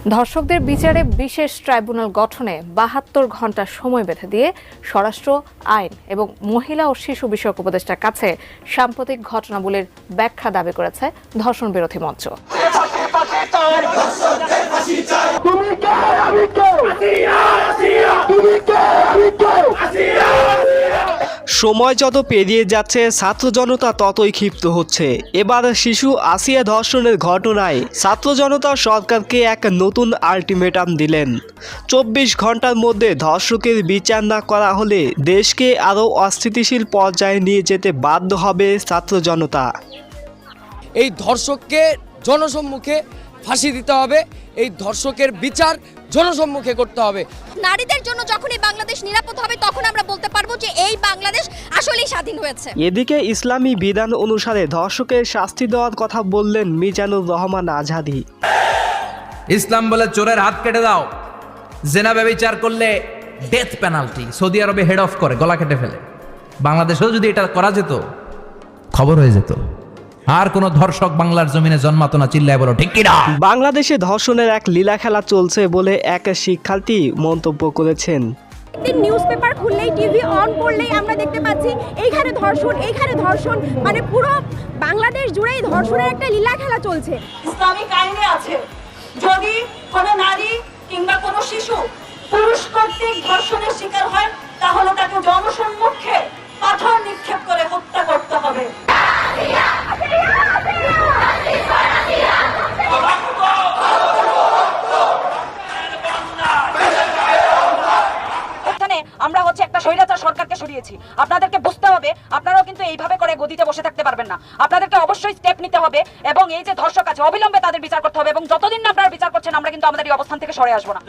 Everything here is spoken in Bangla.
ধর্ষকদের বিচারে বিশেষ ট্রাইব্যুনাল গঠনে ৭২ ঘণ্টা সময় বেঁধে দিয়ে স্বরাষ্ট্র, আইন এবং মহিলা ও শিশু বিষয়ক উপদেষ্টার কাছে সাম্প্রতিক ঘটনাবলীর ব্যাখ্যা দাবি করেছে ধর্ষণ বিরোধী মঞ্চ। সময় যত পেরিয়ে যাচ্ছে ছাত্র জনতা ততই ক্ষিপ্ত হচ্ছে। এবার শিশু আসিয়া ধর্ষণের ঘটনায় ছাত্র জনতা সরকারকে এক নতুন আলটিমেটাম দিলেন। ২৪ ঘন্টার মধ্যে ধর্ষকের বিচার না করা হলে দেশকে আরও অস্থিতিশীল পর্যায়ে নিয়ে যেতে বাধ্য হবে ছাত্র জনতা। এই ধর্ষককে জনসম্মুখে ফাঁসি দিতে হবে, এই ধর্ষকের বিচার জনসম্মুখে করতে হবে। নারীদের জন্য যখনই বাংলাদেশ নিরাপদ হবে তখন আমরা বলতে পারবো যে এই বাংলাদেশ আসলেই স্বাধীন হয়েছে। এদিকে ইসলামী বিধান অনুসারে ধর্ষকের শাস্তি দেওয়ার কথা বললেন মিজানুর রহমান আজহারি। ইসলাম বলে চোরের হাত কেটে দাও, জেনা ব্যভিচার করলে ডেথ পেনাল্টি। সৌদি আরবে হেড অফ করে, গলা কেটে ফেলে। বাংলাদেশেও যদি এটা করা যেত খবর হয়ে যেত। আর কোন ধর্ষক বাংলার জমিনে জন্মাতো না, চিল্লায় বলো ঠিক কিনা। বাংলাদেশে ধর্ষণের এক লীলা খেলা চলছে বলে এক শিক্ষার্থী মন্তব্য করেছেন। নিউজ পেপার খুললেই, টিভি অন করলেই আমরা দেখতে পাচ্ছি এইখানে ধর্ষণ, মানে পুরো বাংলাদেশ জুড়েই ধর্ষণের একটা লীলা খেলা চলছে। ইসলামিক আইনে আছে, যদি কোনো নারী কিংবা কোনো শিশু পুরুষ কর্তৃক ধর্ষণের শিকার হয় তাহলে তাকে জনসম্মুখে পাথর নিক্ষেপ করে হত্যা করতে হবে। আমরা একটা স্বৈরাচার সরকারকে সরিয়েছি। আপনাদেরকে বুঝতে হবে, আপনারাও কিন্তু এইভাবে করে গদিতে বসে থাকতে পারবেন না। আপনাদেরকে অবশ্যই স্টেপ নিতে হবে এবং এই যে ধর্ষক আছে অবিলম্বে তাদের বিচার করতে হবে এবং যতদিন না আপনারা বিচার করছেন আমরা কিন্তু আমাদের এই অবস্থান থেকে সরে আসবো না।